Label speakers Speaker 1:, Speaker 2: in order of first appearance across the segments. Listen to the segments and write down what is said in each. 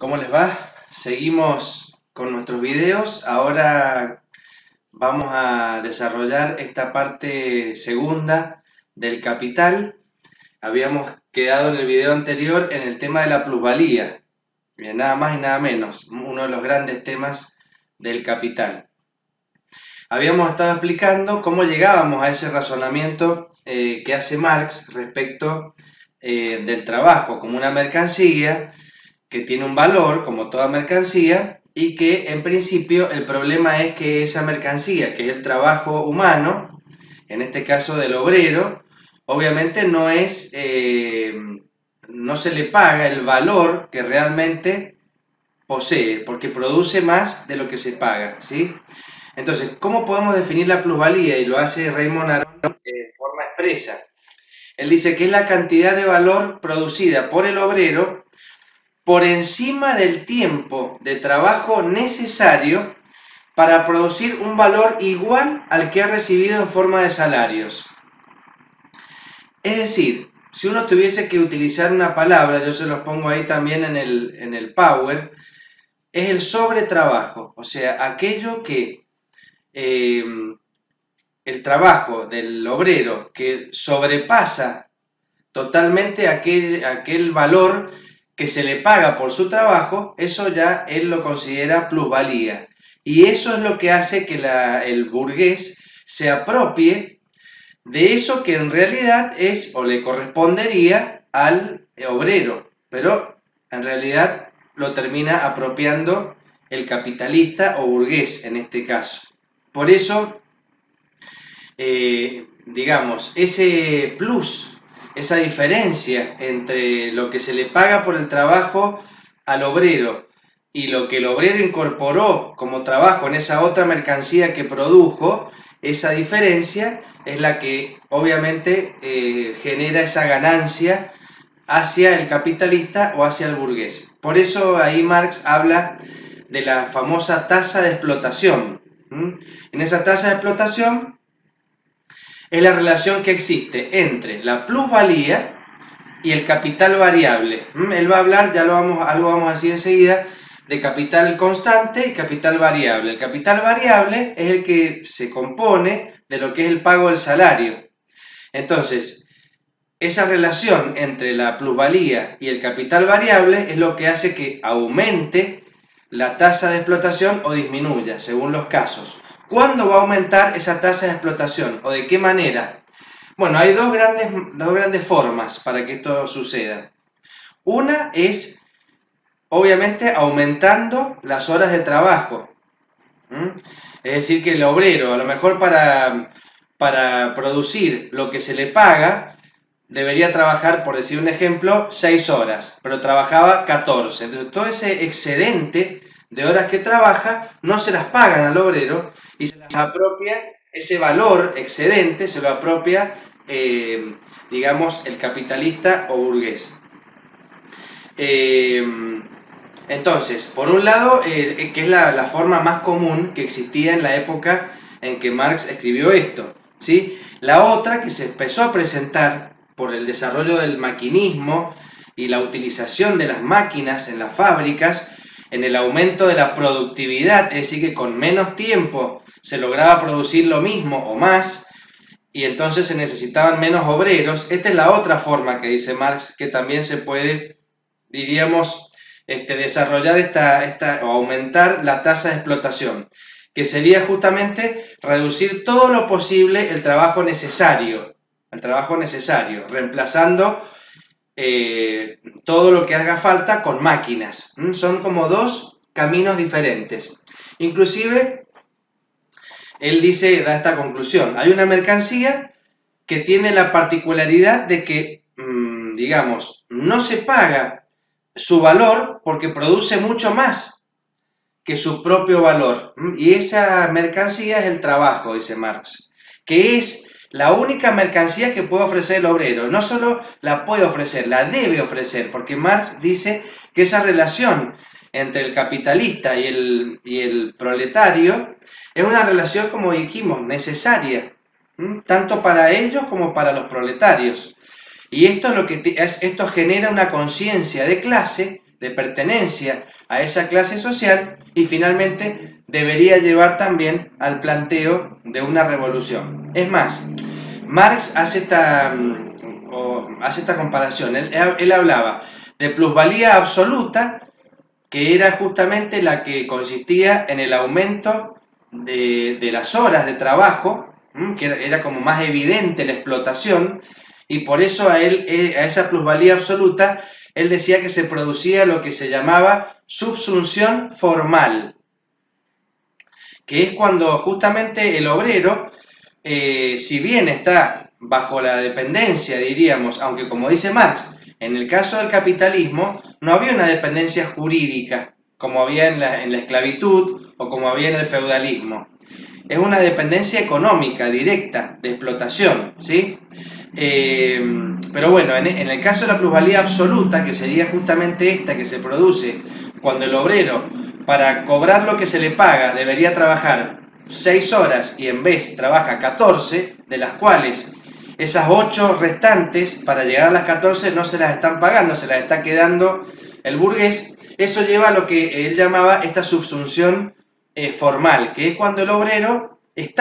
Speaker 1: ¿Cómo les va? Seguimos con nuestros videos. Ahora vamos a desarrollar esta parte segunda del capital. Habíamos quedado en el video anterior en el tema de la plusvalía, nada más y nada menos, uno de los grandes temas del capital. Habíamos estado explicando cómo llegábamos a ese razonamiento que hace Marx respecto del trabajo como una mercancía que tiene un valor como toda mercancía y que en principio el problema es que esa mercancía, que es el trabajo humano, en este caso del obrero, obviamente no se le paga el valor que realmente posee, porque produce más de lo que se paga, ¿sí? Entonces, ¿cómo podemos definir la plusvalía? Y lo hace Raymond Aron de forma expresa. Él dice que es la cantidad de valor producida por el obrero por encima del tiempo de trabajo necesario para producir un valor igual al que ha recibido en forma de salarios. Es decir, si uno tuviese que utilizar una palabra, yo se los pongo ahí también en el Power, es el sobretrabajo, o sea, aquello que el trabajo del obrero que sobrepasa totalmente aquel valor que se le paga por su trabajo, eso ya él lo considera plusvalía. Y eso es lo que hace que el burgués se apropie de eso que en realidad es o le correspondería al obrero, pero en realidad lo termina apropiando el capitalista o burgués en este caso. Por eso, digamos, ese plus, esa diferencia entre lo que se le paga por el trabajo al obrero y lo que el obrero incorporó como trabajo en esa otra mercancía que produjo, esa diferencia es la que obviamente genera esa ganancia hacia el capitalista o hacia el burgués. Por eso ahí Marx habla de la famosa tasa de explotación. En esa tasa de explotación es la relación que existe entre la plusvalía y el capital variable. Él va a hablar, algo vamos a decir enseguida, de capital constante y capital variable. El capital variable es el que se compone de lo que es el pago del salario. Entonces, esa relación entre la plusvalía y el capital variable es lo que hace que aumente la tasa de explotación o disminuya, según los casos. ¿Cuándo va a aumentar esa tasa de explotación o de qué manera? Bueno, hay dos grandes formas para que esto suceda. Una es, obviamente, aumentando las horas de trabajo. Es decir, que el obrero, a lo mejor para producir lo que se le paga, debería trabajar, por decir un ejemplo, 6 horas, pero trabajaba 14. Entonces, todo ese excedente de horas que trabaja no se las pagan al obrero y se las apropia, ese valor excedente se lo apropia, digamos, el capitalista o burgués. Entonces, por un lado, que es la forma más común que existía en la época en que Marx escribió esto, ¿sí? La otra, que se empezó a presentar por el desarrollo del maquinismo y la utilización de las máquinas en las fábricas, en el aumento de la productividad, es decir, que con menos tiempo se lograba producir lo mismo o más, y entonces se necesitaban menos obreros. Esta es la otra forma que dice Marx, que también se puede, diríamos, desarrollar o aumentar la tasa de explotación, que sería justamente reducir todo lo posible el trabajo necesario, reemplazando todo lo que haga falta con máquinas. Son como dos caminos diferentes. Inclusive, él da esta conclusión: hay una mercancía que tiene la particularidad de que, digamos, no se paga su valor porque produce mucho más que su propio valor. Y esa mercancía es el trabajo, dice Marx, que es la única mercancía que puede ofrecer el obrero. No solo la puede ofrecer, la debe ofrecer, porque Marx dice que esa relación entre el capitalista y el proletario es una relación, como dijimos, necesaria, tanto para ellos como para los proletarios. Y esto genera una conciencia de clase de pertenencia a esa clase social y finalmente debería llevar también al planteo de una revolución. Es más, Marx hace esta comparación. Él hablaba de plusvalía absoluta, que era justamente la que consistía en el aumento de las horas de trabajo, que era como más evidente la explotación, y por eso a esa plusvalía absoluta, él decía que se producía lo que se llamaba subsunción formal, que es cuando justamente el obrero, si bien está bajo la dependencia, diríamos, aunque como dice Marx, en el caso del capitalismo no había una dependencia jurídica, como había en la esclavitud o como había en el feudalismo. Es una dependencia económica, directa, de explotación, ¿sí? Pero bueno, en el caso de la plusvalía absoluta, que sería justamente esta que se produce cuando el obrero, para cobrar lo que se le paga, debería trabajar 6 horas y en vez trabaja 14, de las cuales esas 8 restantes, para llegar a las 14, no se las están pagando, se las está quedando el burgués. Eso lleva a lo que él llamaba esta subsunción formal, que es cuando el obrero es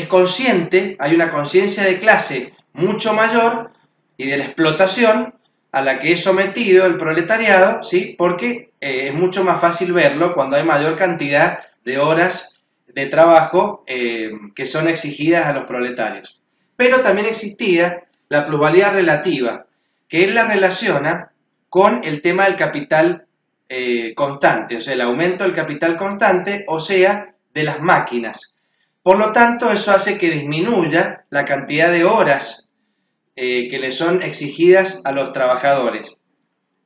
Speaker 1: consciente, hay una conciencia de clase mucho mayor y de la explotación a la que es sometido el proletariado, ¿sí? Porque es mucho más fácil verlo cuando hay mayor cantidad de horas de trabajo que son exigidas a los proletarios. Pero también existía la plusvalía relativa, que él la relaciona con el tema del capital constante, o sea, el aumento del capital constante, o sea, de las máquinas. Por lo tanto, eso hace que disminuya la cantidad de horas que le son exigidas a los trabajadores.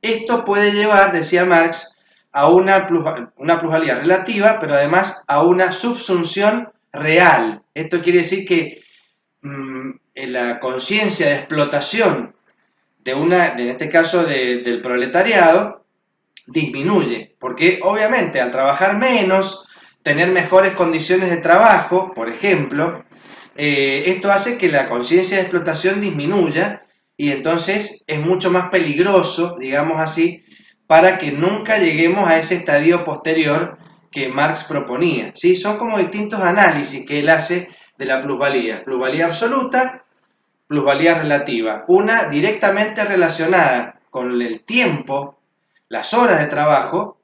Speaker 1: Esto puede llevar, decía Marx, a una plusvalía relativa, pero además a una subsunción real. Esto quiere decir que la conciencia de explotación en este caso del proletariado, disminuye, porque obviamente al trabajar menos, tener mejores condiciones de trabajo, por ejemplo, esto hace que la conciencia de explotación disminuya y entonces es mucho más peligroso, digamos así, para que nunca lleguemos a ese estadio posterior que Marx proponía, ¿sí? Son como distintos análisis que él hace de la plusvalía. Plusvalía absoluta, plusvalía relativa. Una directamente relacionada con el tiempo, las horas de trabajo,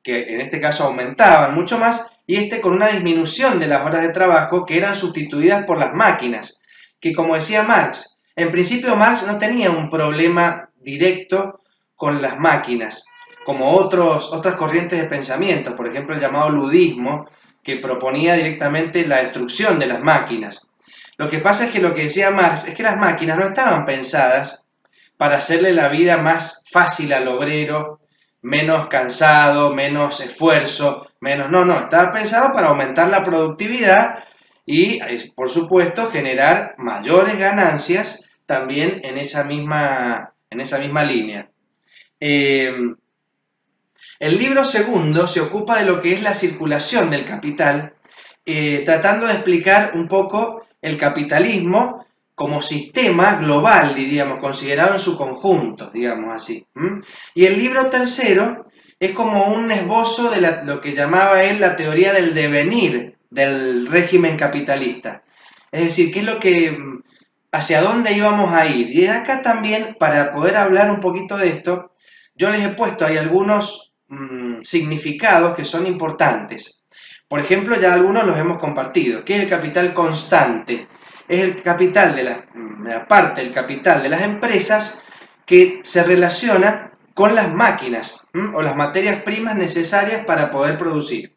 Speaker 1: que en este caso aumentaban mucho más, y con una disminución de las horas de trabajo que eran sustituidas por las máquinas, que como decía Marx, en principio Marx no tenía un problema directo con las máquinas, como otras corrientes de pensamiento, por ejemplo el llamado ludismo, que proponía directamente la destrucción de las máquinas. Lo que pasa es que lo que decía Marx es que las máquinas no estaban pensadas para hacerle la vida más fácil al obrero, menos cansado, menos esfuerzo, no, estaba pensado para aumentar la productividad y, por supuesto, generar mayores ganancias también en esa misma línea. El libro segundo se ocupa de lo que es la circulación del capital, tratando de explicar un poco el capitalismo como sistema global, diríamos, considerado en su conjunto, digamos así. Y el libro tercero es como un esbozo de lo que llamaba él la teoría del devenir del régimen capitalista. Es decir, qué es lo que, hacia dónde íbamos a ir. Y acá también, para poder hablar un poquito de esto, yo les he puesto ahí algunos significados que son importantes. Por ejemplo, ya algunos los hemos compartido. ¿Qué es el capital constante? Es el capital la parte del capital de las empresas que se relaciona con las máquinas o las materias primas necesarias para poder producir.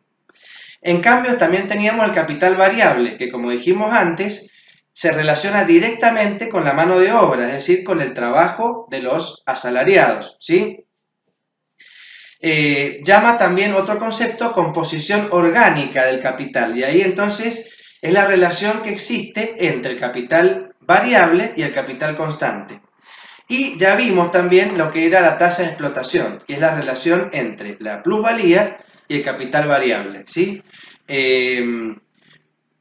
Speaker 1: En cambio, también teníamos el capital variable, que como dijimos antes, se relaciona directamente con la mano de obra, es decir, con el trabajo de los asalariados, ¿sí? Llama también otro concepto composición orgánica del capital, y ahí entonces es la relación que existe entre el capital variable y el capital constante. Y ya vimos también lo que era la tasa de explotación, que es la relación entre la plusvalía y el capital variable, ¿sí?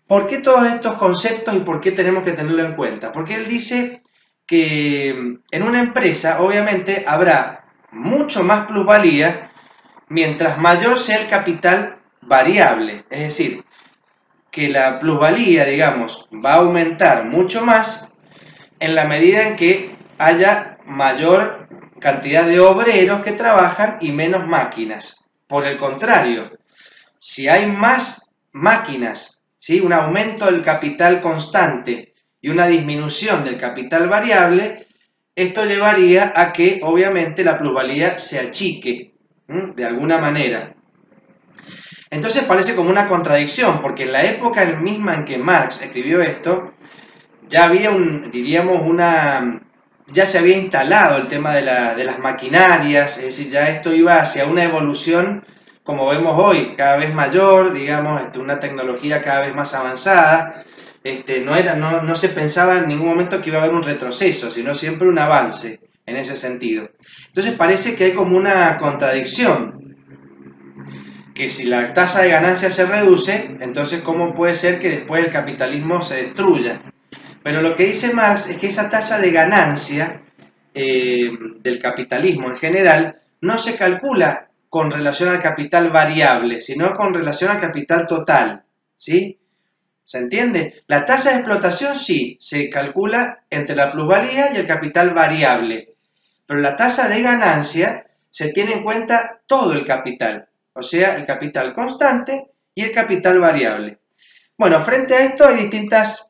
Speaker 1: ¿Por qué todos estos conceptos y por qué tenemos que tenerlo en cuenta? Porque él dice que en una empresa obviamente habrá mucho más plusvalía mientras mayor sea el capital variable. Es decir, que la plusvalía, digamos, va a aumentar mucho más en la medida en que haya mayor cantidad de obreros que trabajan y menos máquinas. Por el contrario, si hay más máquinas, ¿sí?, un aumento del capital constante y una disminución del capital variable, esto llevaría a que obviamente la plusvalía se achique, de alguna manera. Entonces parece como una contradicción, porque en la época misma en que Marx escribió esto, ya había ya se había instalado el tema de las maquinarias, es decir, ya esto iba hacia una evolución, como vemos hoy, cada vez mayor, digamos, una tecnología cada vez más avanzada. No se pensaba en ningún momento que iba a haber un retroceso, sino siempre un avance en ese sentido. Entonces parece que hay como una contradicción, que si la tasa de ganancia se reduce, entonces ¿cómo puede ser que después el capitalismo se destruya? Pero lo que dice Marx es que esa tasa de ganancia del capitalismo en general no se calcula con relación al capital variable, sino con relación al capital total, ¿sí? ¿Se entiende? La tasa de explotación sí, se calcula entre la plusvalía y el capital variable, pero la tasa de ganancia se tiene en cuenta todo el capital, o sea, el capital constante y el capital variable. Bueno, frente a esto hay distintas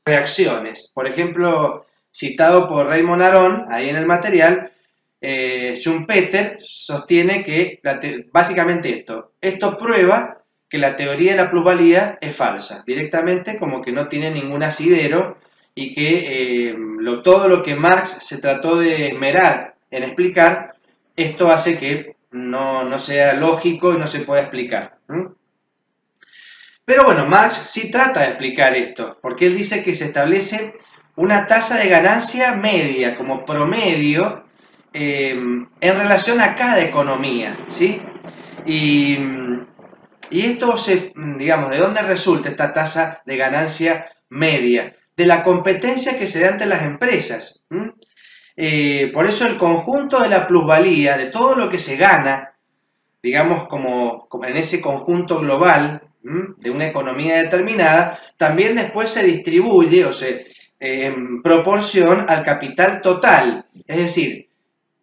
Speaker 1: reacciones. Por ejemplo, citado por Raymond Aron, ahí en el material, Schumpeter sostiene que básicamente esto prueba que la teoría de la plusvalía es falsa, directamente como que no tiene ningún asidero y que todo lo que Marx se trató de esmerar en explicar, esto hace que no sea lógico y no se pueda explicar. Pero bueno, Marx sí trata de explicar esto, porque él dice que se establece una tasa de ganancia media como promedio en relación a cada economía, ¿sí? Y esto digamos, ¿de dónde resulta esta tasa de ganancia media? De la competencia que se da entre las empresas. Por eso el conjunto de la plusvalía, de todo lo que se gana, digamos, como en ese conjunto global de una economía determinada, también después se distribuye o en proporción al capital total, es decir,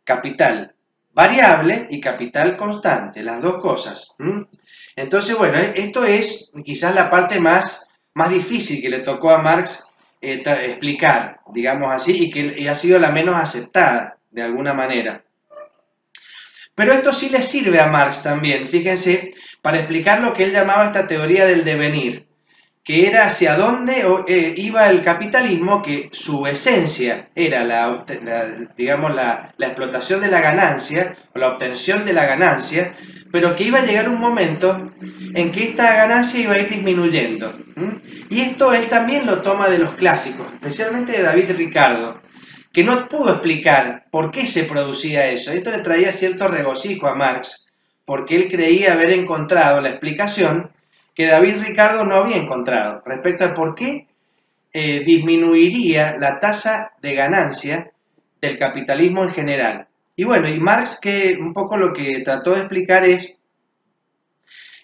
Speaker 1: capital variable y capital constante, las dos cosas. Entonces, bueno, esto es quizás la parte más difícil que le tocó a Marx explicar, digamos así, y que ha sido la menos aceptada, de alguna manera. Pero esto sí le sirve a Marx también, fíjense, para explicar lo que él llamaba esta teoría del devenir, que era hacia dónde iba el capitalismo, que su esencia era digamos, la explotación de la ganancia, o la obtención de la ganancia, pero que iba a llegar un momento en que esta ganancia iba a ir disminuyendo. Y esto él también lo toma de los clásicos, especialmente de David Ricardo, que no pudo explicar por qué se producía eso. Esto le traía cierto regocijo a Marx, porque él creía haber encontrado la explicación que David Ricardo no había encontrado respecto a por qué disminuiría la tasa de ganancia del capitalismo en general. Y bueno, y Marx, que un poco lo que trató de explicar es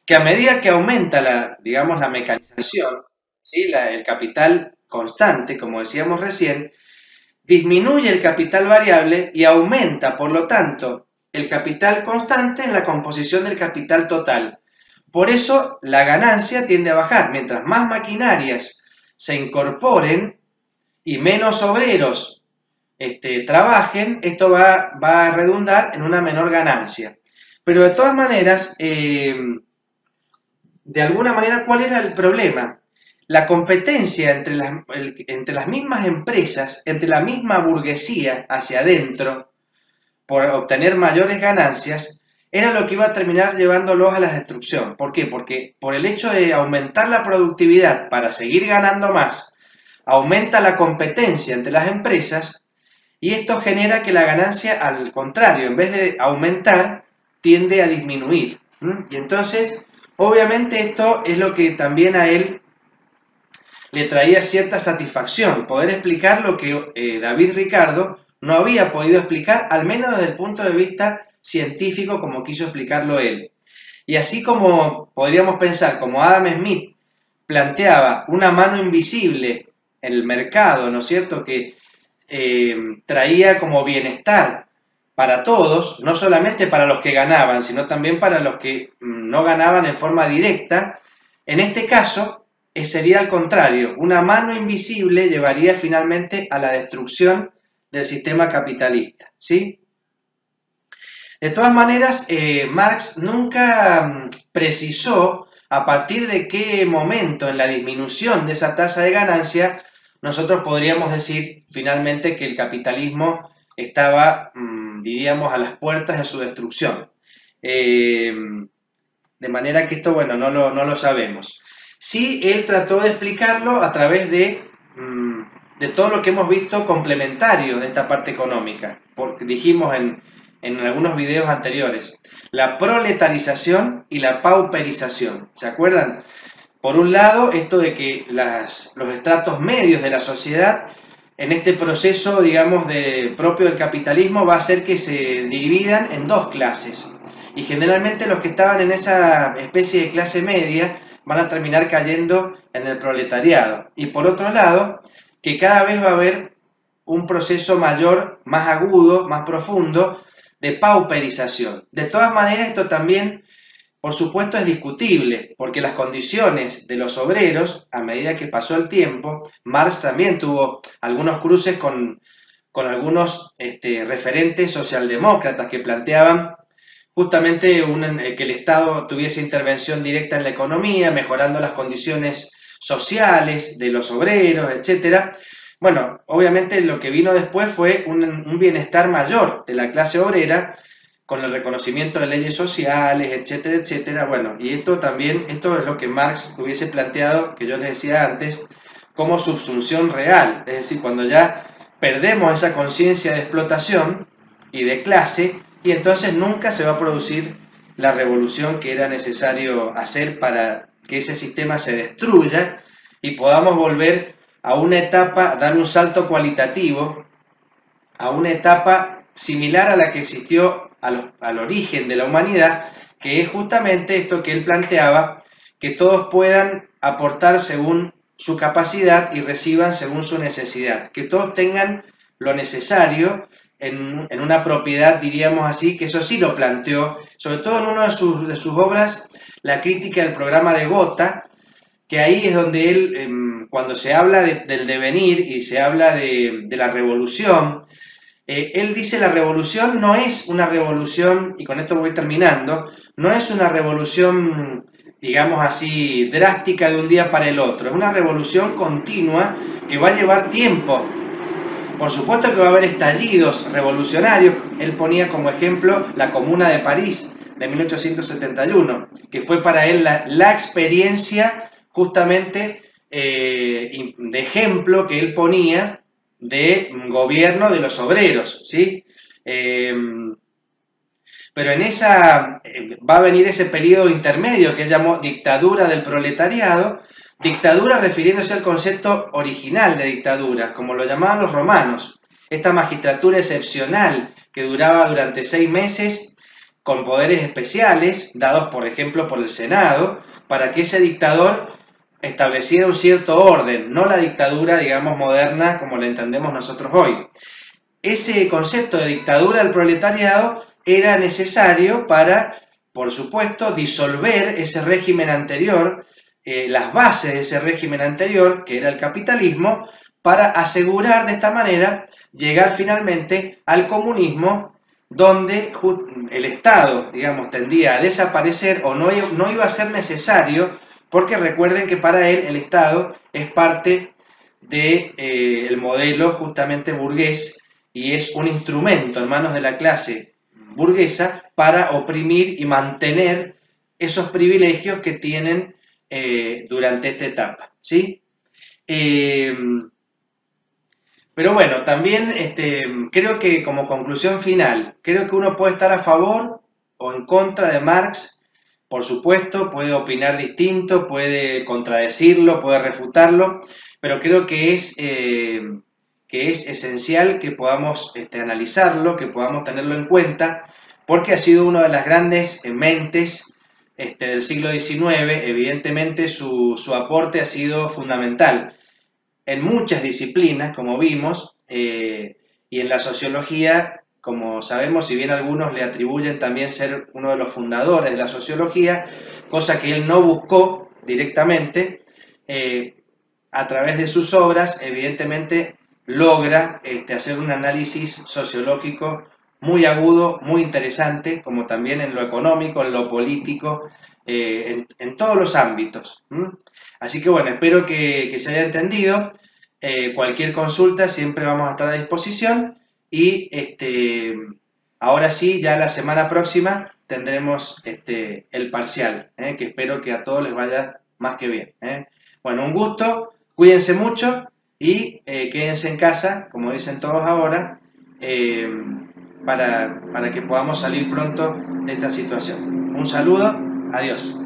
Speaker 1: que a medida que aumenta digamos, la mecanización, ¿sí?, el capital constante, como decíamos recién, disminuye el capital variable y aumenta, por lo tanto, el capital constante en la composición del capital total. Por eso la ganancia tiende a bajar. Mientras más maquinarias se incorporen y menos obreros trabajen, esto va a redundar en una menor ganancia. Pero de todas maneras, de alguna manera, ¿cuál era el problema? La competencia entre las mismas empresas, entre la misma burguesía hacia adentro, por obtener mayores ganancias, era lo que iba a terminar llevándolos a la destrucción. ¿Por qué? Porque por el hecho de aumentar la productividad para seguir ganando más, aumenta la competencia entre las empresas y esto genera que la ganancia, al contrario, en vez de aumentar, tiende a disminuir. Y entonces, obviamente esto es lo que también a él le traía cierta satisfacción, poder explicar lo que David Ricardo no había podido explicar, al menos desde el punto de vista científico, como quiso explicarlo él. Y así como podríamos pensar, como Adam Smith planteaba una mano invisible en el mercado, ¿no es cierto?, que traía como bienestar para todos, no solamente para los que ganaban, sino también para los que no ganaban en forma directa. En este caso, sería al contrario, una mano invisible llevaría finalmente a la destrucción del sistema capitalista, ¿sí? De todas maneras, Marx nunca precisó a partir de qué momento en la disminución de esa tasa de ganancia nosotros podríamos decir finalmente que el capitalismo estaba, diríamos, a las puertas de su destrucción. De manera que esto, bueno, no lo sabemos. Sí, él trató de explicarlo a través de todo lo que hemos visto complementario de esta parte económica. Porque dijimos en algunos videos anteriores, la proletarización y la pauperización. ¿Se acuerdan? Por un lado, esto de que los estratos medios de la sociedad, en este proceso, digamos, propio del capitalismo, va a hacer que se dividan en dos clases. Y generalmente los que estaban en esa especie de clase media van a terminar cayendo en el proletariado. Y por otro lado, que cada vez va a haber un proceso mayor, más agudo, más profundo, de pauperización. De todas maneras, esto también, por supuesto, es discutible, porque las condiciones de los obreros, a medida que pasó el tiempo, Marx también tuvo algunos cruces con algunos referentes socialdemócratas que planteaban justamente que el Estado tuviese intervención directa en la economía, mejorando las condiciones sociales de los obreros, etc. Bueno, obviamente lo que vino después fue un bienestar mayor de la clase obrera, con el reconocimiento de leyes sociales, etcétera, etcétera. Bueno, y esto es lo que Marx hubiese planteado, que yo les decía antes, como subsunción real. Es decir, cuando ya perdemos esa conciencia de explotación y de clase, y entonces nunca se va a producir la revolución que era necesario hacer para que ese sistema se destruya y podamos volver a una etapa, dar un salto cualitativo, a una etapa similar a la que existió al origen de la humanidad, que es justamente esto que él planteaba, que todos puedan aportar según su capacidad y reciban según su necesidad, que todos tengan lo necesario en una propiedad, diríamos así, que eso sí lo planteó, sobre todo en una de sus obras, La crítica del programa de Gotha, que ahí es donde él, cuando se habla del devenir y se habla de la revolución, él dice la revolución no es una revolución, y con esto voy terminando, no es una revolución, digamos así, drástica de un día para el otro, es una revolución continua que va a llevar tiempo. Por supuesto que va a haber estallidos revolucionarios. Él ponía como ejemplo la Comuna de París de 1871, que fue para él la experiencia justamente de ejemplo que él ponía de gobierno de los obreros, ¿sí? Pero en esa va a venir ese periodo intermedio que él llamó dictadura del proletariado, dictadura refiriéndose al concepto original de dictadura, como lo llamaban los romanos, esta magistratura excepcional que duraba durante 6 meses con poderes especiales, dados por ejemplo por el Senado, para que ese dictador estableciera un cierto orden, no la dictadura, digamos, moderna como la entendemos nosotros hoy. Ese concepto de dictadura del proletariado era necesario para, por supuesto, disolver ese régimen anterior, las bases de ese régimen anterior, que era el capitalismo, para asegurar de esta manera llegar finalmente al comunismo, donde el Estado, digamos, tendía a desaparecer o no iba a ser necesario, porque recuerden que para él el Estado es parte del modelo justamente burgués y es un instrumento en manos de la clase burguesa para oprimir y mantener esos privilegios que tienen durante esta etapa, ¿sí? Pero bueno, también creo que como conclusión final, creo que uno puede estar a favor o en contra de Marx, por supuesto, puede opinar distinto, puede contradecirlo, puede refutarlo, pero creo que que es esencial que podamos analizarlo, que podamos tenerlo en cuenta, porque ha sido una de las grandes mentes del siglo XIX. Evidentemente su aporte ha sido fundamental en muchas disciplinas, como vimos, y en la sociología, como sabemos, si bien algunos le atribuyen también ser uno de los fundadores de la sociología, cosa que él no buscó directamente, a través de sus obras, evidentemente, logra hacer un análisis sociológico muy agudo, muy interesante, como también en lo económico, en lo político, en todos los ámbitos. Así que bueno, espero que se haya entendido. Cualquier consulta siempre vamos a estar a disposición y ahora sí, ya la semana próxima tendremos el parcial, que espero que a todos les vaya más que bien. Bueno, un gusto, cuídense mucho y quédense en casa, como dicen todos ahora, eh, para que podamos salir pronto de esta situación. Un saludo, adiós.